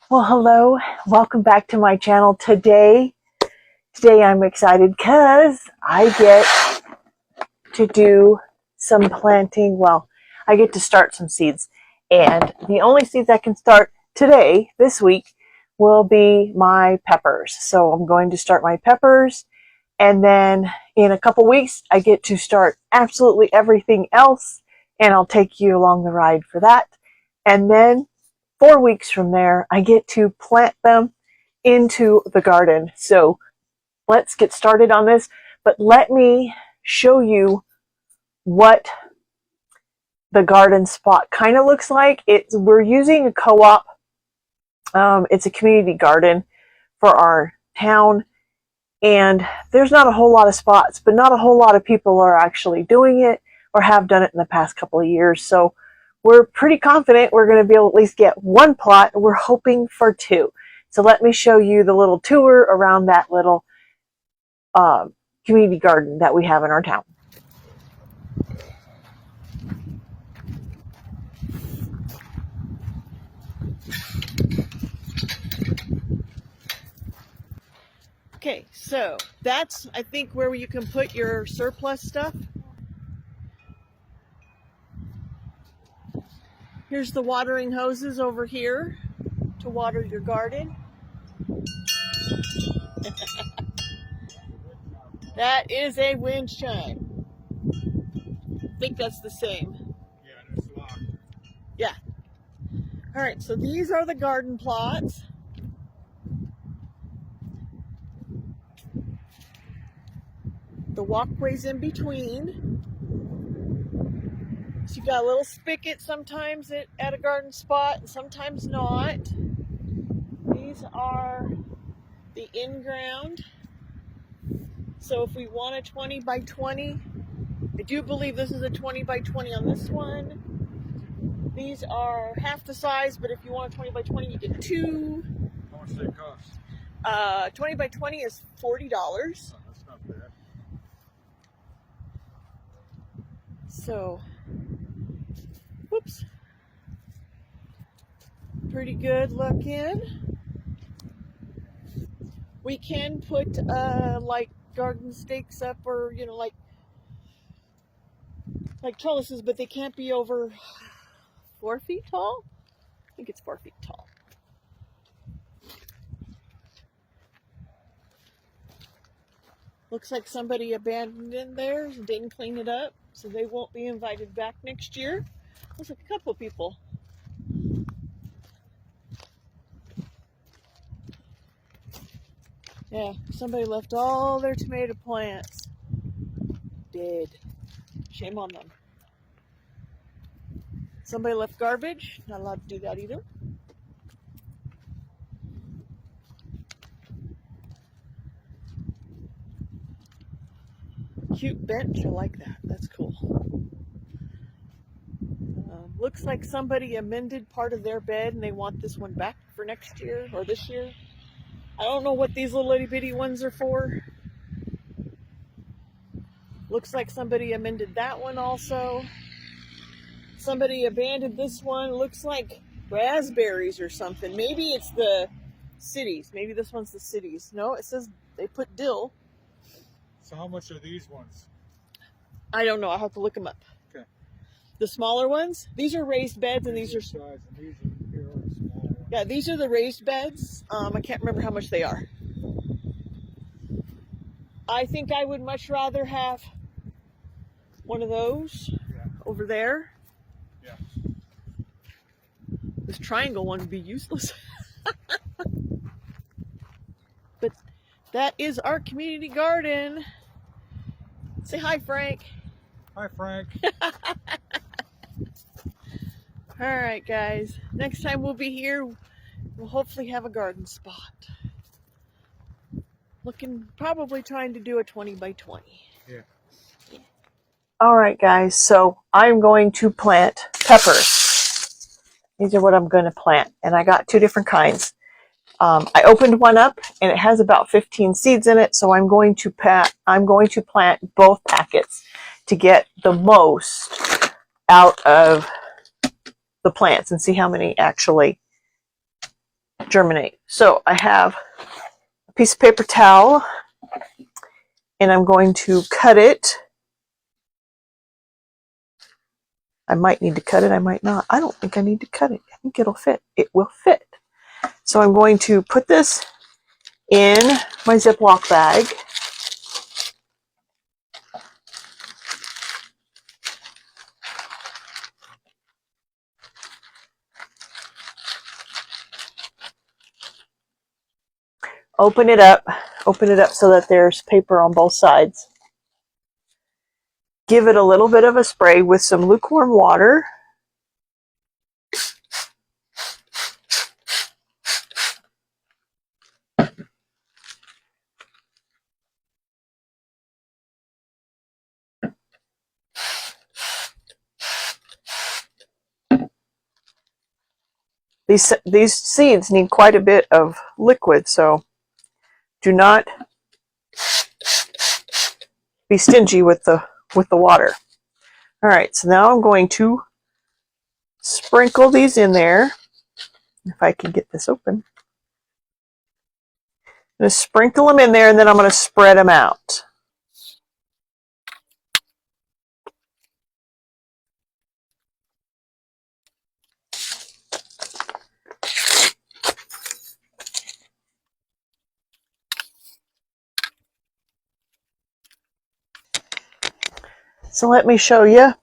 Well, hello, welcome back to my channel. Today I'm excited because I get to do some planting. Well, I get to start some seeds, and the only seeds I can start today, this week, will be my peppers. So I'm going to start my peppers, and then in a couple weeks, I get to start absolutely everything else, and I'll take you along the ride for that. And then 4 weeks from there, I get to plant them into the garden. So let's get started on this, but let me show you what the garden spot kind of looks like. We're using a co-op. It's a community garden for our town, and there's not a whole lot of spots, but not a whole lot of people are actually doing it or have done it in the past couple of years. So we're pretty confident we're going to be able to at least get one plot. We're hoping for two. So let me show you the little tour around that little community garden that we have in our town. Okay, so that's, I think, where you can put your surplus stuff. Here's the watering hoses over here to water your garden. That is a wind chime. I think that's the same. Yeah, it's locked. Yeah. All right, so these are the garden plots. The walkways in between. So you've got a little spigot sometimes at a garden spot and sometimes not. These are the in-ground. So if we want a 20 by 20, I do believe this is a 20 by 20 on this one. These are half the size, but if you want a 20 by 20, you get two. How much do they cost? 20 by 20 is $40. Oh, that's not bad. So, whoops. Pretty good looking. We can put like garden stakes up, or like trellises, but they can't be over 4 feet tall. I think it's 4 feet tall. Looks like somebody abandoned in there and didn't clean it up, so they won't be invited back next year. Looks like a couple of people. Yeah, somebody left all their tomato plants dead. Shame on them. Somebody left garbage. Not allowed to do that either. Cute bench. I like that. That's cool. Looks like somebody amended part of their bed and they want this one back for next year or this year. I don't know what these little itty bitty ones are for. Looks like somebody amended that one also. Somebody abandoned this one. Looks like raspberries or something. Maybe it's the cities. Maybe this one's the cities. No, it says they put dill. So how much are these ones? I don't know. I'll have to look them up. Okay. The smaller ones, these are raised beds, and these are size, and these are here are the small ones. Yeah, these are the raised beds. I can't remember how much they are. I think I would much rather have one of those over there. Yeah. This triangle one would be useless. But that is our community garden. Say hi, Frank. Hi, Frank. All right, guys. Next time we'll be here, we'll hopefully have a garden spot. Probably trying to do a 20 by 20. Yeah. All right, guys. So I'm going to plant peppers. These are what I'm going to plant, and I got two different kinds. I opened one up, and it has about 15 seeds in it. So I'm going to plant both packets to get the most out of the plants and see how many actually germinate. So I have a piece of paper towel, and I'm going to cut it. I might need to cut it, I might not. I don't think I need to cut it. I think it'll fit. It will fit. So I'm going to put this in my Ziploc bag. Open it up so that there's paper on both sides. Give it a little bit of a spray with some lukewarm water. These seeds need quite a bit of liquid, so do not be stingy with the water. All right, so now I'm going to sprinkle these in there. If I can get this open. I'm going to sprinkle them in there, and then I'm going to spread them out. So let me show you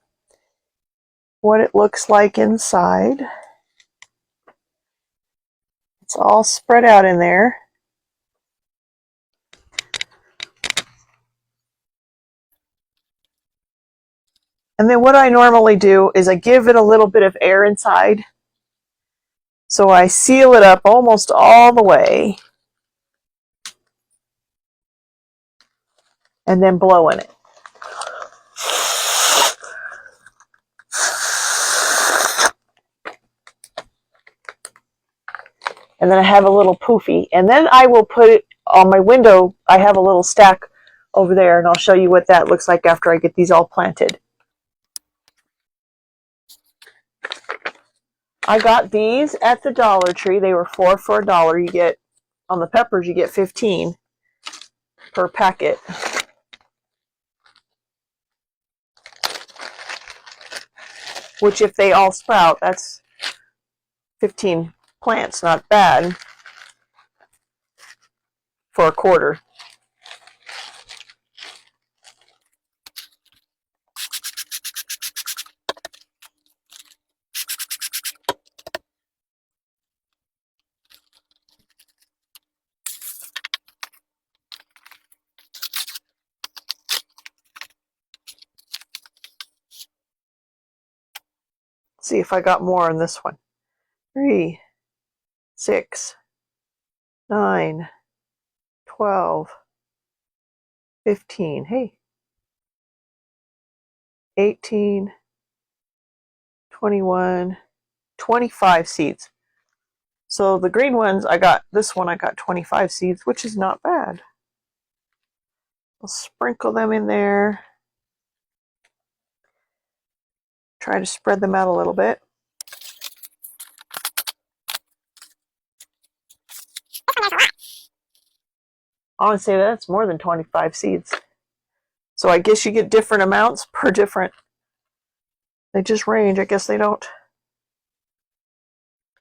what it looks like inside. It's all spread out in there. And then what I normally do is I give it a little bit of air inside. So I seal it up almost all the way. And then blow in it. And then I have a little poofy. And then I will put it on my window. I have a little stack over there, and I'll show you what that looks like after I get these all planted. I got these at the Dollar Tree. They were 4 for $1. You get, on the peppers, you get 15 per packet. Which, if they all sprout, that's 15 plants. Not bad for a quarter. Let's see if I got more on this one. 3, 6, 9, 12, 15. Hey. 18, 21, 25 seeds. So the green ones, I got 25 seeds, which is not bad. I'll sprinkle them in there. Try to spread them out a little bit. I want to say that's more than 25 seeds. So I guess you get different amounts per different. They just range. I guess they don't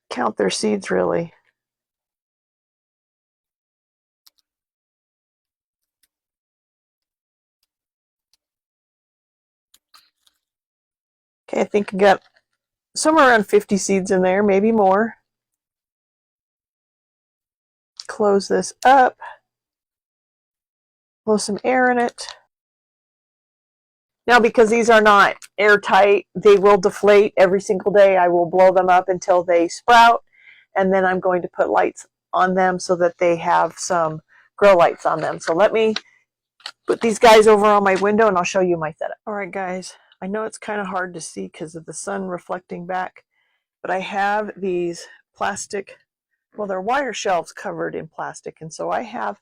count their seeds really. Okay, I think I got somewhere around 50 seeds in there, maybe more. Close this up. Blow some air in it. Now, because these are not airtight, they will deflate every single day. I will blow them up until they sprout, and then I'm going to put lights on them so that they have some grow lights on them. So let me put these guys over on my window, and I'll show you my setup. All right, guys, I know it's kind of hard to see because of the sun reflecting back, but I have these plastic, well, they're wire shelves covered in plastic, and so I have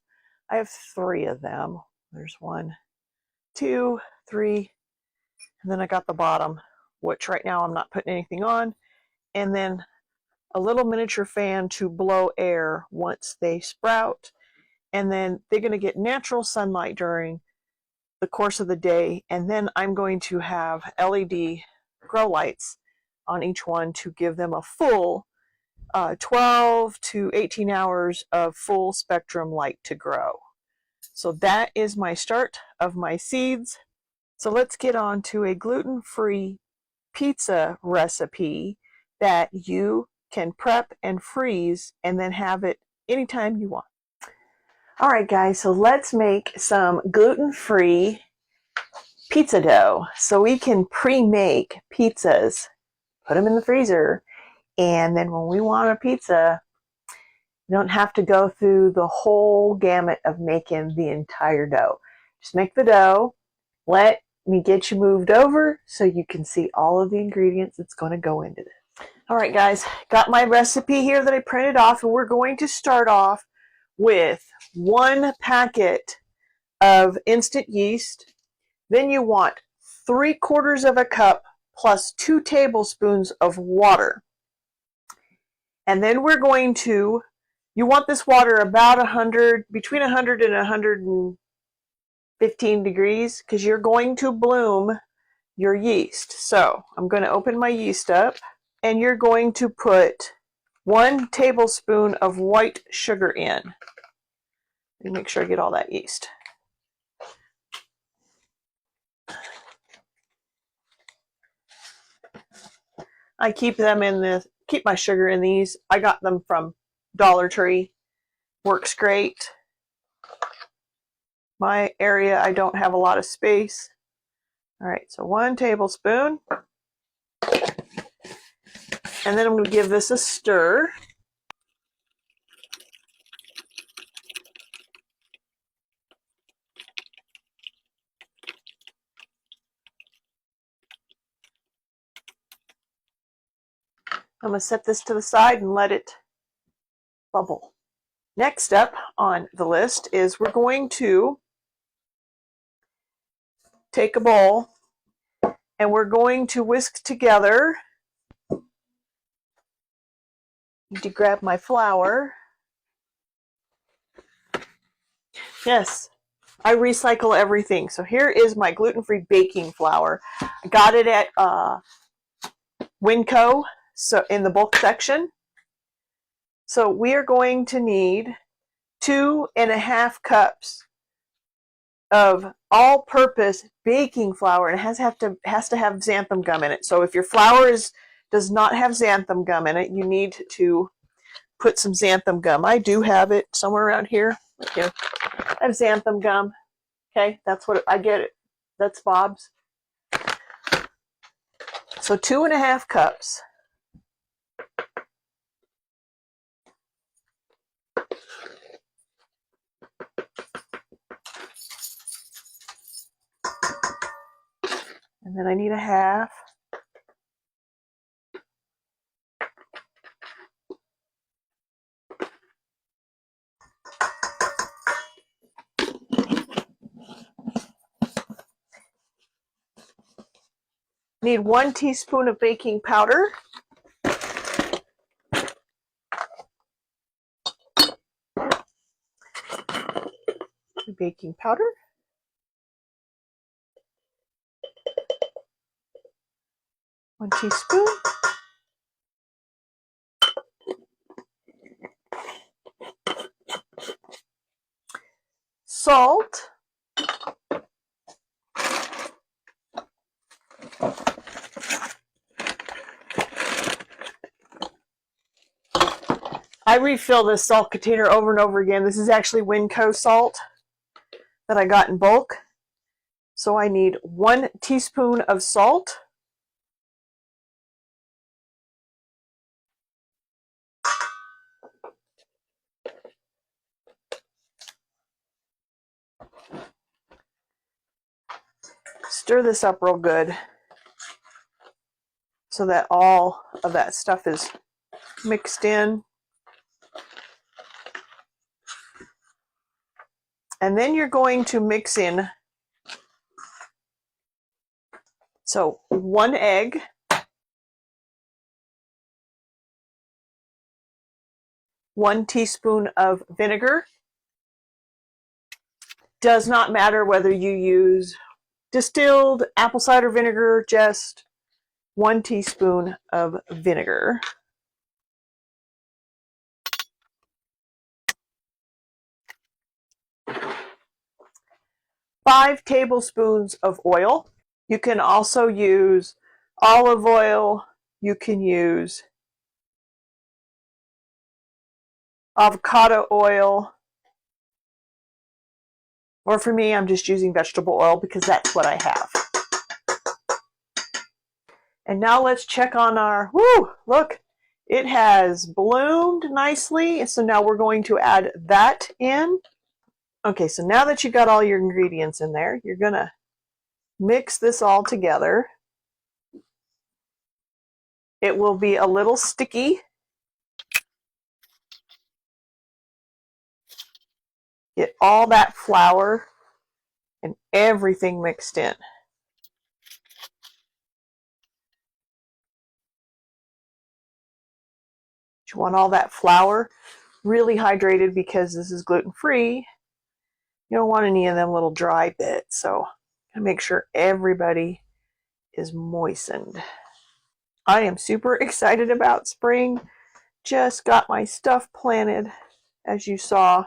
3 of them. There's 1, 2, 3, and then I got the bottom, which right now I'm not putting anything on. And then a little miniature fan to blow air once they sprout. And then they're going to get natural sunlight during the course of the day. And then I'm going to have LED grow lights on each one to give them a full 12 to 18 hours of full spectrum light to grow. So that is my start of my seeds. So let's get on to a gluten-free pizza recipe that you can prep and freeze and then have it anytime you want. All right, guys, so let's make some gluten-free pizza dough. So we can pre-make pizzas, put them in the freezer, and then when we want a pizza, you don't have to go through the whole gamut of making the entire dough. Just make the dough. Let me get you moved over so you can see all of the ingredients that's going to go into this. All right, guys, got my recipe here that I printed off, and we're going to start off with 1 packet of instant yeast. Then you want 3/4 of a cup plus 2 tablespoons of water. And then we're going to, you want this water about 100, between 100 and 115 degrees, because you're going to bloom your yeast. So I'm going to open my yeast up, and you're going to put 1 tablespoon of white sugar in. Let me make sure I get all that yeast. I keep my sugar in these. I got them from Dollar Tree. Works great. My area, I don't have a lot of space. All right, so 1 tablespoon. And then I'm going to give this a stir. I'm going to set this to the side and let it bubble. Next up on the list is we're going to take a bowl and we're going to whisk together. Need to grab my flour. Yes, I recycle everything. So here is my gluten-free baking flour. I got it at Winco, so in the bulk section. So we are going to need 2.5 cups of all-purpose baking flour, and it has to have xanthan gum in it. So if your flour does not have xanthan gum in it, you need to put some xanthan gum. I do have it somewhere around here. Right here. I have xanthan gum. Okay, that's what I get it. That's Bob's. So 2.5 cups. And then I need a half. Need 1 teaspoon of baking powder. Baking powder. One teaspoon. Salt. I refill this salt container over and over again. This is actually Winco salt that I got in bulk. So I need 1 teaspoon of salt. Stir this up real good so that all of that stuff is mixed in. And then you're going to mix in, so 1 egg, 1 teaspoon of vinegar. Does not matter whether you use distilled apple cider vinegar, just 1 teaspoon of vinegar. Five tablespoons of oil. You can also use olive oil. You can use avocado oil. Or for me, I'm just using vegetable oil because that's what I have. And now let's check on our, look, it has bloomed nicely. So now we're going to add that in. Okay, so now that you've got all your ingredients in there, you're going to mix this all together. It will be a little sticky. Get all that flour and everything mixed in. You want all that flour really hydrated because this is gluten-free. You don't want any of them little dry bits, so make sure everybody is moistened. I am super excited about spring. Just got my stuff planted, as you saw.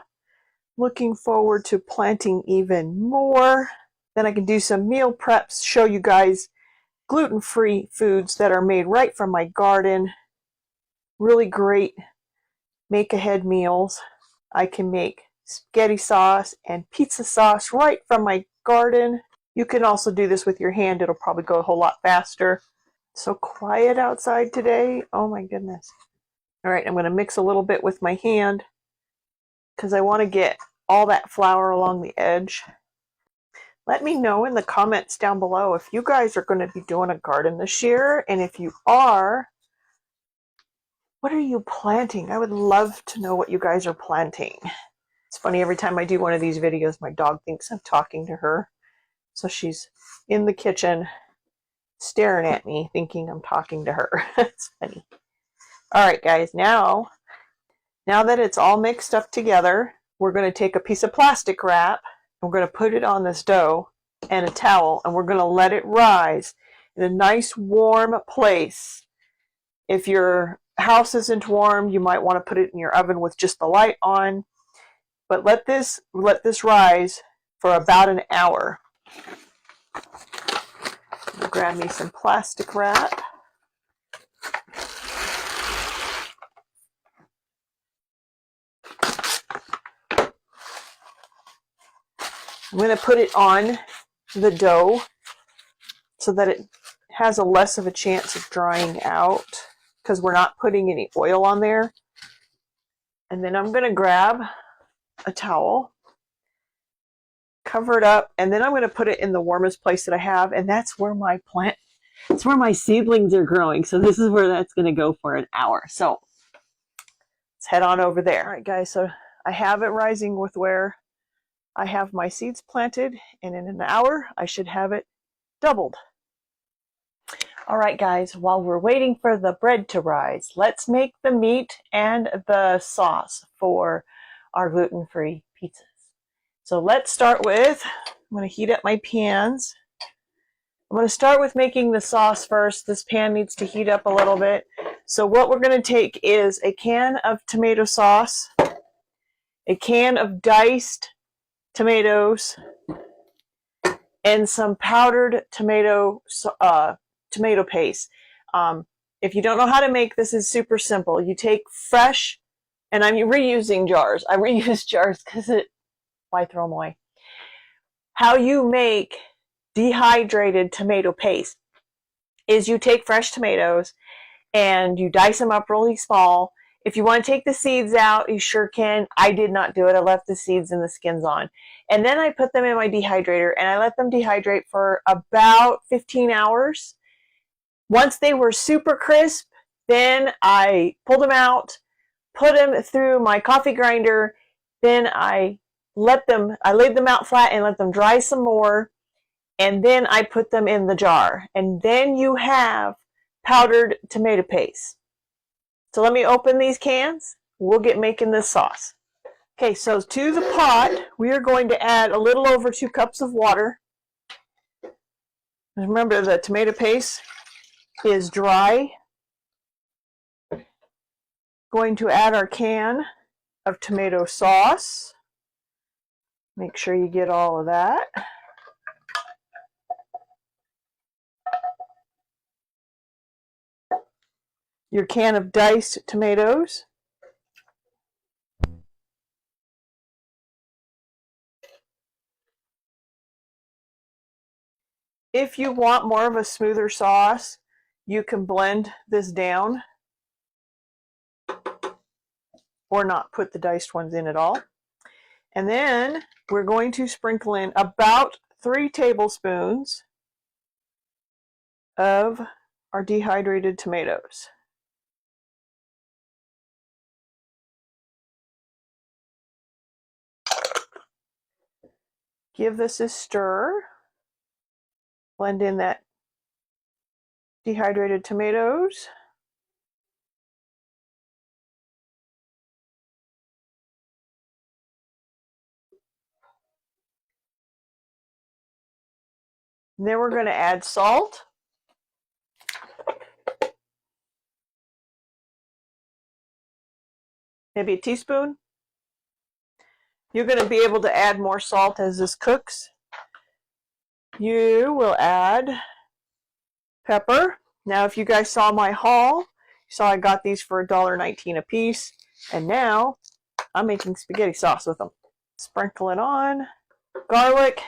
Looking forward to planting even more. Then I can do some meal preps, show you guys gluten-free foods that are made right from my garden. Really great make-ahead meals. I can make spaghetti sauce and pizza sauce right from my garden. You can also do this with your hand. It'll probably go a whole lot faster. So quiet outside today. Oh my goodness. All right, I'm going to mix a little bit with my hand because I want to get all that flour along the edge. Let me know in the comments down below if you guys are going to be doing a garden this year. And if you are, what are you planting? I would love to know what you guys are planting. It's funny, every time I do one of these videos, my dog thinks I'm talking to her. So she's in the kitchen staring at me thinking I'm talking to her. It's funny. All right, guys, now that it's all mixed up together, we're going to take a piece of plastic wrap. We're going to put it on this dough and a towel, and we're going to let it rise in a nice warm place. If your house isn't warm, you might want to put it in your oven with just the light on. But let this rise for about an hour. Grab me some plastic wrap. I'm going to put it on the dough so that it has a less of a chance of drying out because we're not putting any oil on there. And then I'm going to grab a towel, cover it up, and then I'm going to put it in the warmest place that I have, and that's where my it's where my seedlings are growing. So this is where that's going to go for an hour. So let's head on over there. All right, guys, so I have it rising with where I have my seeds planted, and in an hour I should have it doubled. All right, guys, while we're waiting for the bread to rise, let's make the meat and the sauce for our gluten-free pizzas. So let's start with, I'm going to heat up my pans. I'm going to start with making the sauce first. This pan needs to heat up a little bit. So what we're going to take is a can of tomato sauce, a can of diced tomatoes, and some powdered tomato paste. If you don't know how to make this, is super simple. You take fresh, and I'm reusing jars. I reuse jars because why throw them away? How you make dehydrated tomato paste is you take fresh tomatoes and you dice them up really small. If you want to take the seeds out, you sure can. I did not do it. I left the seeds and the skins on. And then I put them in my dehydrator and I let them dehydrate for about 15 hours. Once they were super crisp, then I pulled them out, put them through my coffee grinder. Then I laid them out flat and let them dry some more. And then I put them in the jar. And then you have powdered tomato paste. So let me open these cans. we'll get making this sauce. Okay, so to the pot, we are going to add a little over 2 cups of water. Remember, the tomato paste is dry. Going to add our can of tomato sauce. Make sure you get all of that. Your can of diced tomatoes. If you want more of a smoother sauce, you can blend this down or not put the diced ones in at all. And then we're going to sprinkle in about 3 tablespoons of our dehydrated tomatoes. Give this a stir. Blend in that dehydrated tomatoes. And then we're going to add salt. Maybe a teaspoon. You're going to be able to add more salt as this cooks. You will add pepper. Now, if you guys saw my haul, you saw I got these for $1.19 a piece. And now I'm making spaghetti sauce with them. Sprinkle it on. Garlic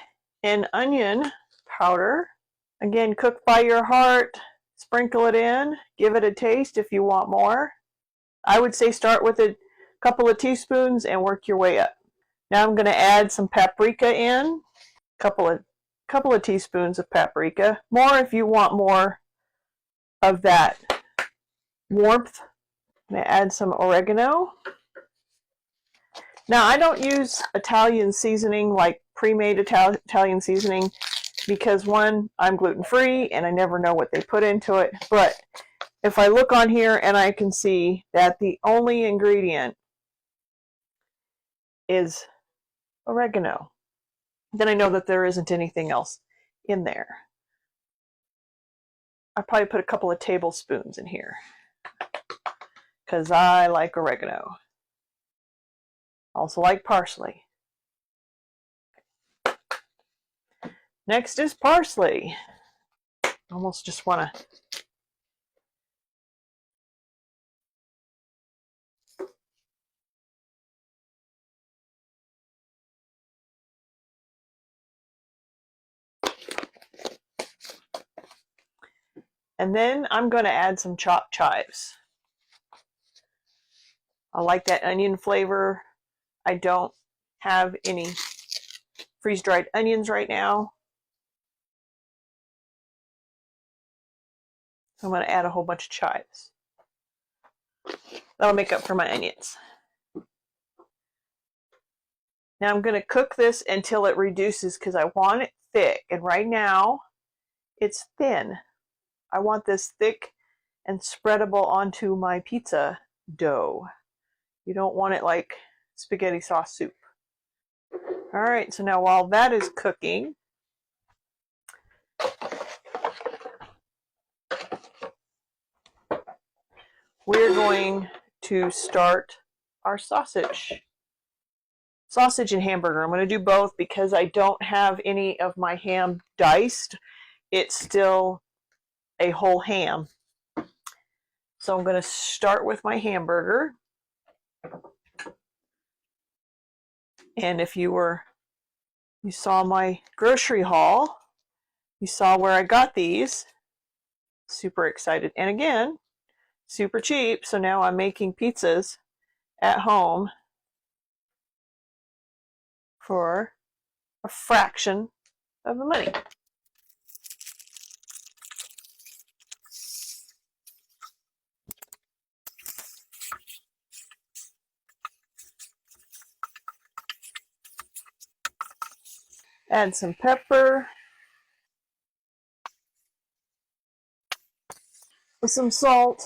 and onion powder. Again, cook by your heart. Sprinkle it in. Give it a taste if you want more. I would say start with a couple of teaspoons and work your way up. Now I'm going to add some paprika in. Couple of teaspoons of paprika. More if you want more of that warmth. I'm going to add some oregano. Now I don't use Italian seasoning, like pre-made Italian seasoning, because one, I'm gluten-free and I never know what they put into it. But if I look on here and I can see that the only ingredient is oregano, then I know that there isn't anything else in there. I probably put a couple of tablespoons in here because I like oregano. Also like parsley. Next is parsley. Almost just want to and then I'm going to add some chopped chives. I like that onion flavor. I don't have any freeze-dried onions right now. So I'm going to add a whole bunch of chives. That'll make up for my onions. Now I'm going to cook this until it reduces because I want it thick. And right now it's thin. I want this thick and spreadable onto my pizza dough. You don't want it like spaghetti sauce soup. All right, so now while that is cooking, we're going to start our sausage and hamburger. I'm going to do both because I don't have any of my ham diced. It's still a whole ham. So I'm going to start with my hamburger. And if you saw my grocery haul, you saw where I got these. Super excited. And again, super cheap. So now I'm making pizzas at home for a fraction of the money. Add some pepper with some salt.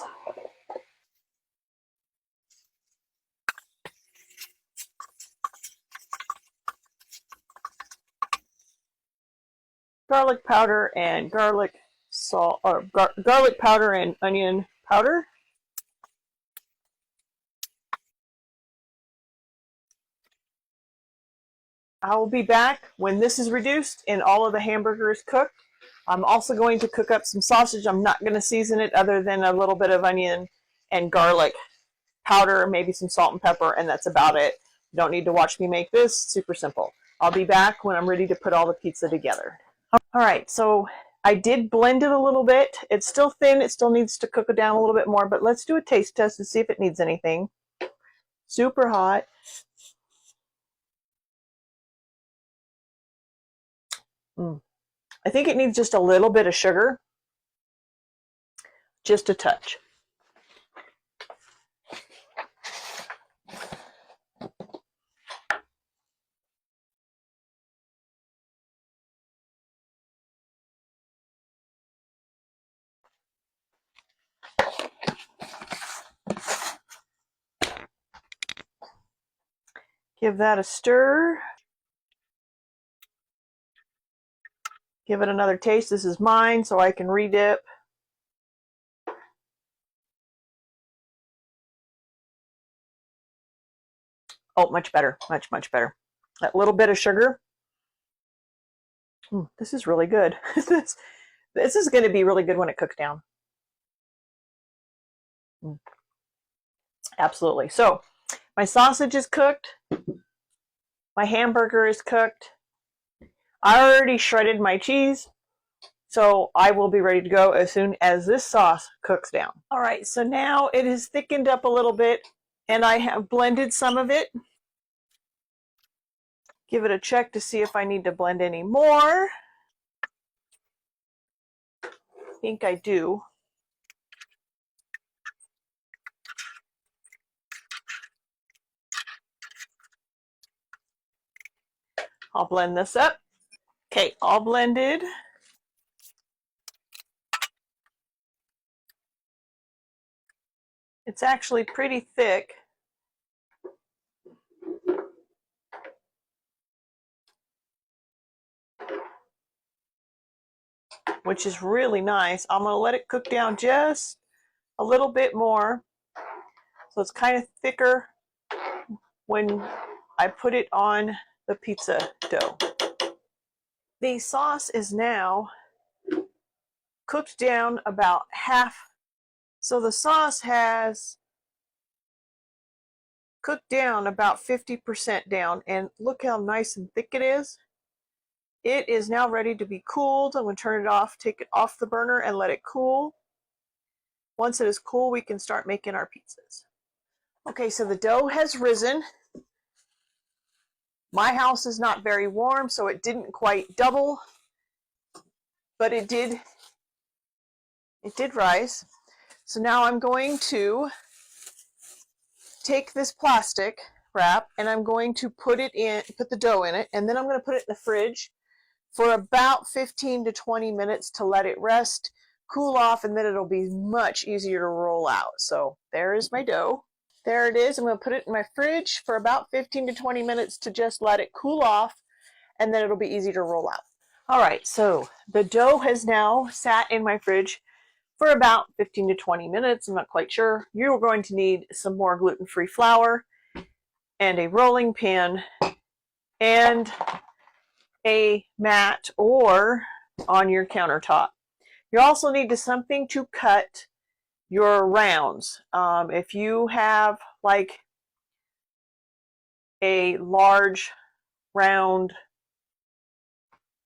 garlic powder and garlic salt, or garlic powder and onion powder. I will be back when this is reduced and all of the hamburger is cooked. I'm also going to cook up some sausage. I'm not going to season it other than a little bit of onion and garlic powder, maybe some salt and pepper, and that's about it. You don't need to watch me make this. Super simple. I'll be back when I'm ready to put all the pizza together. All right, so I did blend it a little bit. It's still thin. It still needs to cook it down a little bit more, but let's do a taste test to see if it needs anything. Super hot. I think it needs just a little bit of sugar, just a touch. Give that a stir. Give it another taste. This is mine, so I can redip. Oh, much better. Much, much better. That little bit of sugar. This is really good. This is going to be really good when it cooks down. Absolutely. So, my sausage is cooked. My hamburger is cooked. I already shredded my cheese, so I will be ready to go as soon as this sauce cooks down. All right, so now it is thickened up a little bit, and I have blended some of it. Give it a check to see if I need to blend any more. I think I do. I'll blend this up. Okay, all blended. It's actually pretty thick. Which is really nice. I'm going to let it cook down just a little bit more. So it's kind of thicker when I put it on the pizza dough. The sauce is now cooked down about half. So the sauce has cooked down about 50% down, and look how nice and thick it is. It is now ready to be cooled. I'm going to turn it off, take it off the burner and let it cool. Once it is cool, we can start making our pizzas. Okay, so the dough has risen. My house is not very warm, so it didn't quite double, but it did rise. So now I'm going to take this plastic wrap and I'm going to put the dough in it, and then I'm going to put it in the fridge for about 15 to 20 minutes to let it rest, cool off, and then it'll be much easier to roll out. So there is my dough. There it is. I'm going to put it in my fridge for about 15 to 20 minutes to just let it cool off, and then it'll be easy to roll out. All right, so the dough has now sat in my fridge for about 15 to 20 minutes. I'm not quite sure. You're going to need some more gluten-free flour and a rolling pin and a mat or on your countertop. You also need something to cut your rounds. If you have like a large round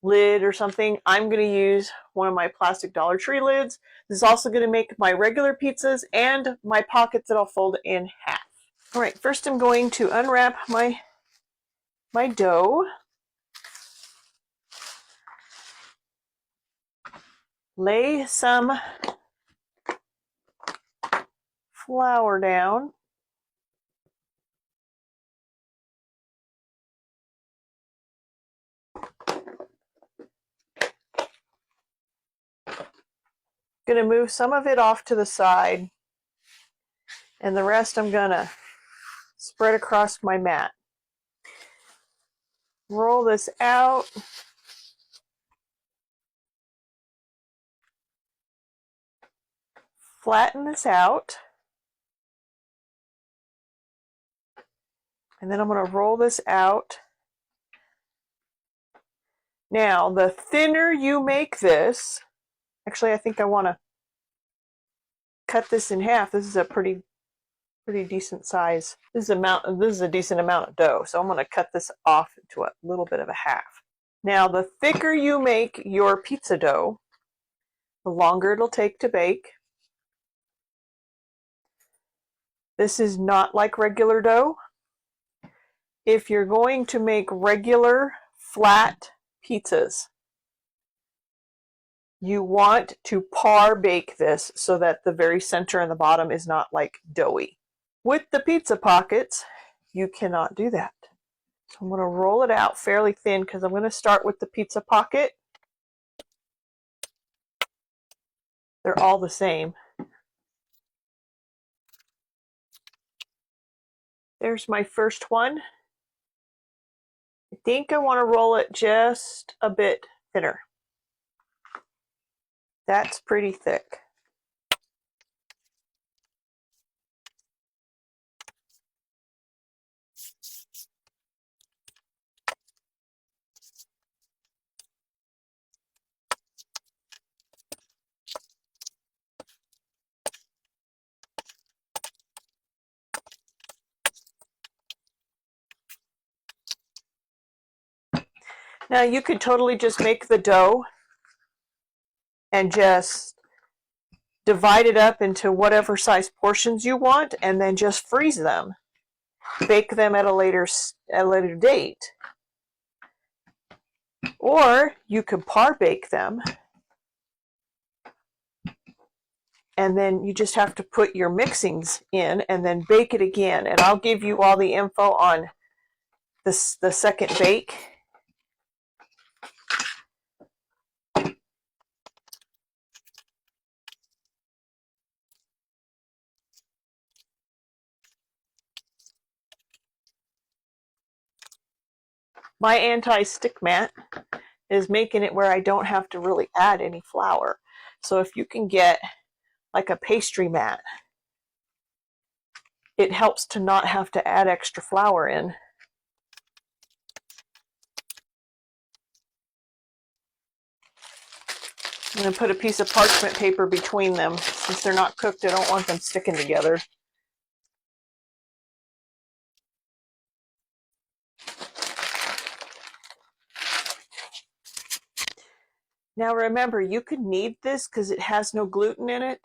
lid or something, I'm going to use one of my plastic Dollar Tree lids. This is also going to make my regular pizzas and my pockets that I'll fold in half. All right, first I'm going to unwrap my dough. Lay some flour down. Going to move some of it off to the side, and the rest I'm going to spread across my mat. Roll this out. flatten this out. And then I'm going to roll this out. Now, the thinner you make this, actually I think I want to cut this in half. This is a pretty decent size. This is a decent amount of dough, so I'm going to cut this off to a little bit of a half. Now, the thicker you make your pizza dough, the longer it'll take to bake. This is not like regular dough. If you're going to make regular flat pizzas, you want to par bake this so that the very center and the bottom is not like doughy. With the pizza pockets, you cannot do that. So I'm going to roll it out fairly thin because I'm going to start with the pizza pocket. They're all the same. There's my first one. I think I want to roll it just a bit thinner. That's pretty thick. Now you could totally just make the dough and just divide it up into whatever size portions you want and then just freeze them. Bake them at a later date. Or you could par bake them and then you just have to put your mixings in and then bake it again. And I'll give you all the info on the second bake. My anti-stick mat is making it where I don't have to really add any flour. So if you can get like a pastry mat, it helps to not have to add extra flour in. I'm going to put a piece of parchment paper between them. Since they're not cooked, I don't want them sticking together. Now remember, you could knead this because it has no gluten in it.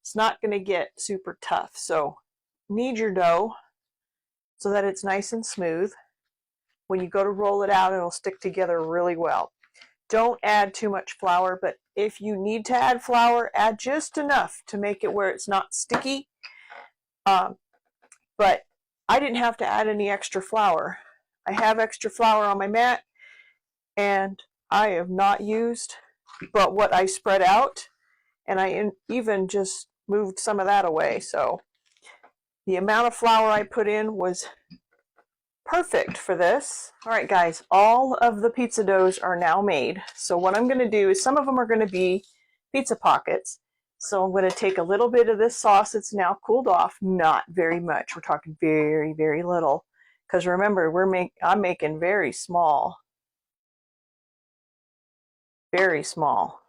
It's not going to get super tough. So knead your dough so that it's nice and smooth. When you go to roll it out, it'll stick together really well. Don't add too much flour, but if you need to add flour, add just enough to make it where it's not sticky. But I didn't have to add any extra flour. I have extra flour on my mat, and I have not used but what I spread out, and I even just moved some of that away. So the amount of flour I put in was perfect for this. All right, guys, all of the pizza doughs are now made. So what I'm going to do is some of them are going to be pizza pockets. So I'm going to take a little bit of this sauce that's now cooled off, not very much. We're talking very, very little. Because remember, I'm making very small. Very small.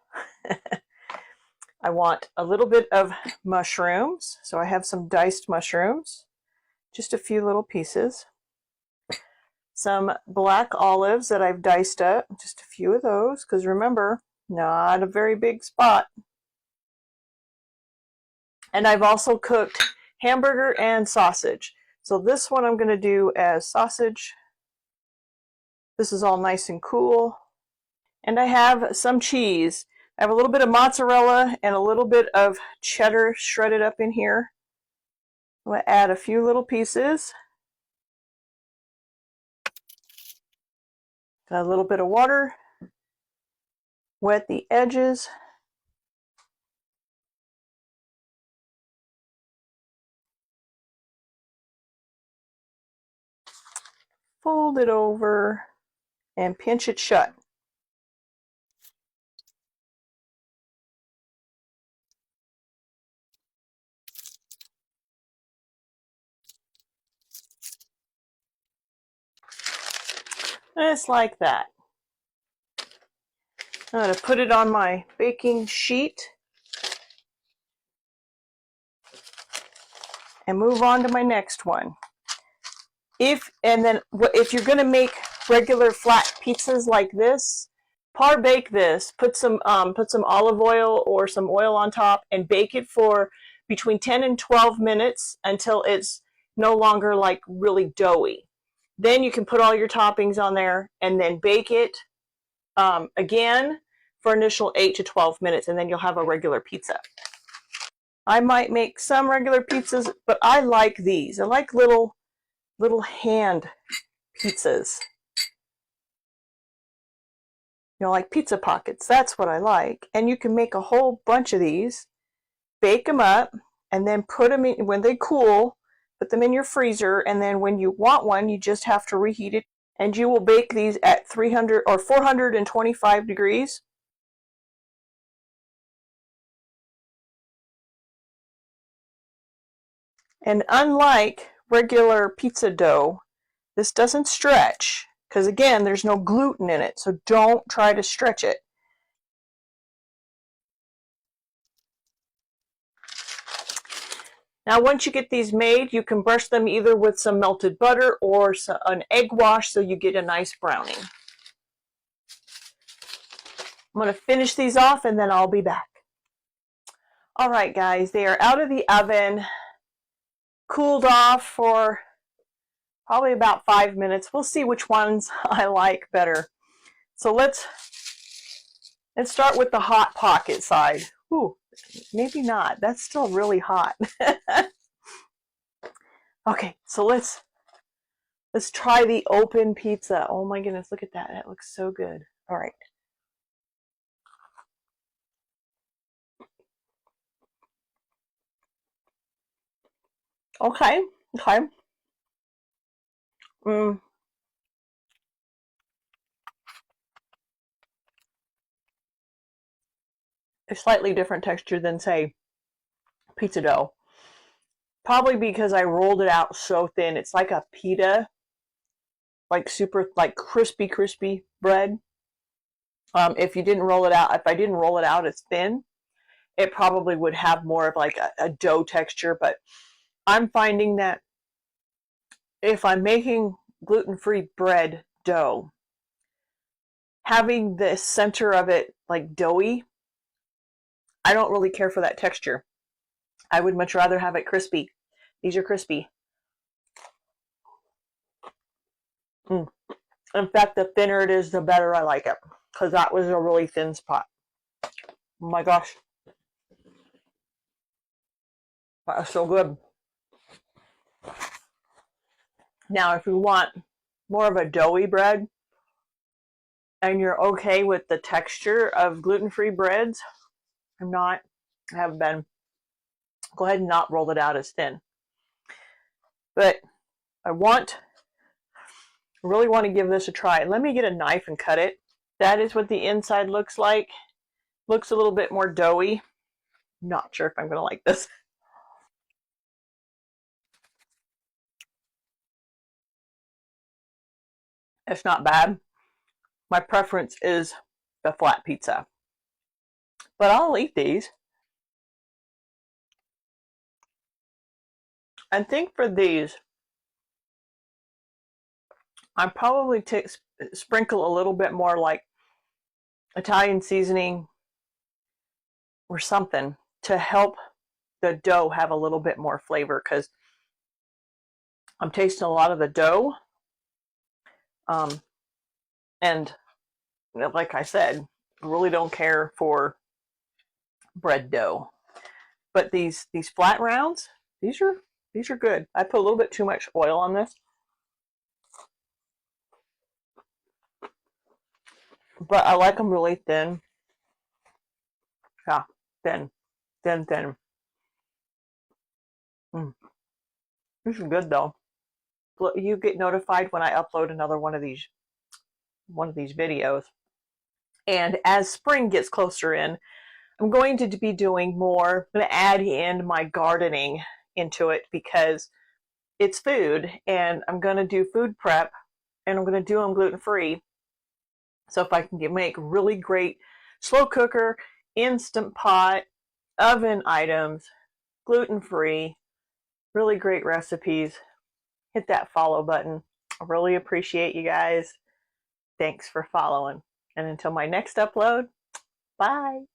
I want a little bit of mushrooms. So I have some diced mushrooms. Just a few little pieces. Some black olives that I've diced up. Just a few of those. Because remember, not a very big spot. And I've also cooked hamburger and sausage. So this one I'm going to do as sausage. This is all nice and cool. And I have some cheese. I have a little bit of mozzarella and a little bit of cheddar shredded up in here. I'm going to add a few little pieces. Got a little bit of water. Wet the edges. Fold it over and pinch it shut. Just like that. I'm going to put it on my baking sheet and move on to my next one. If you're going to make regular flat pizzas like this, par bake this. Put some olive oil or some oil on top and bake it for between 10 and 12 minutes until it's no longer like really doughy. Then you can put all your toppings on there and then bake it again for initial 8 to 12 minutes, and then you'll have a regular pizza. I might make some regular pizzas, but I like these. I like little hand pizzas. Like pizza pockets. That's what I like. And you can make a whole bunch of these, bake them up, and then put them in, when they cool, put them in your freezer, and then when you want one, you just have to reheat it. And you will bake these at 300 or 425 degrees. And unlike regular pizza dough, this doesn't stretch, because again, there's no gluten in it, so don't try to stretch it. Now, once you get these made, you can brush them either with some melted butter or an egg wash so you get a nice browning. I'm going to finish these off and then I'll be back. All right, guys, they are out of the oven, cooled off for probably about 5 minutes. We'll see which ones I like better. So let's start with the hot pocket side. Ooh, maybe not. That's still really hot. Okay, so let's try the open pizza. Oh my goodness, look at that. That looks so good. All right. Okay. A slightly different texture than, say, pizza dough. Probably because I rolled it out so thin. It's like a pita, like super, like crispy bread. If I didn't roll it out as thin, it probably would have more of like a dough texture. But I'm finding that if I'm making gluten-free bread dough, having the center of it like doughy, I don't really care for that texture. I would much rather have it crispy. These are crispy. In fact, the thinner it is, the better I like it, because that was a really thin spot. Oh my gosh. That was so good. Now, if you want more of a doughy bread, and you're okay with the texture of gluten-free breads, I haven't been. Go ahead and not roll it out as thin. But I really want to give this a try. Let me get a knife and cut it. That is what the inside looks like. Looks a little bit more doughy. Not sure if I'm going to like this. It's not bad. My preference is the flat pizza. But I'll eat these. I think for these, I probably sprinkle a little bit more like Italian seasoning or something to help the dough have a little bit more flavor, because I'm tasting a lot of the dough. And like I said, really don't care for bread dough. But these flat rounds, these are good. I put a little bit too much oil on this, but I like them really thin. Yeah, thin. This is good though. You get notified when I upload another one of these videos. And as spring gets closer in, I'm going to be doing more. I'm going to add in my gardening into it, because it's food, and I'm going to do food prep and I'm going to do them gluten-free. So if I can make really great slow cooker, instant pot, oven items, gluten-free, really great recipes, hit that follow button. I really appreciate you guys. Thanks for following. And until my next upload, bye.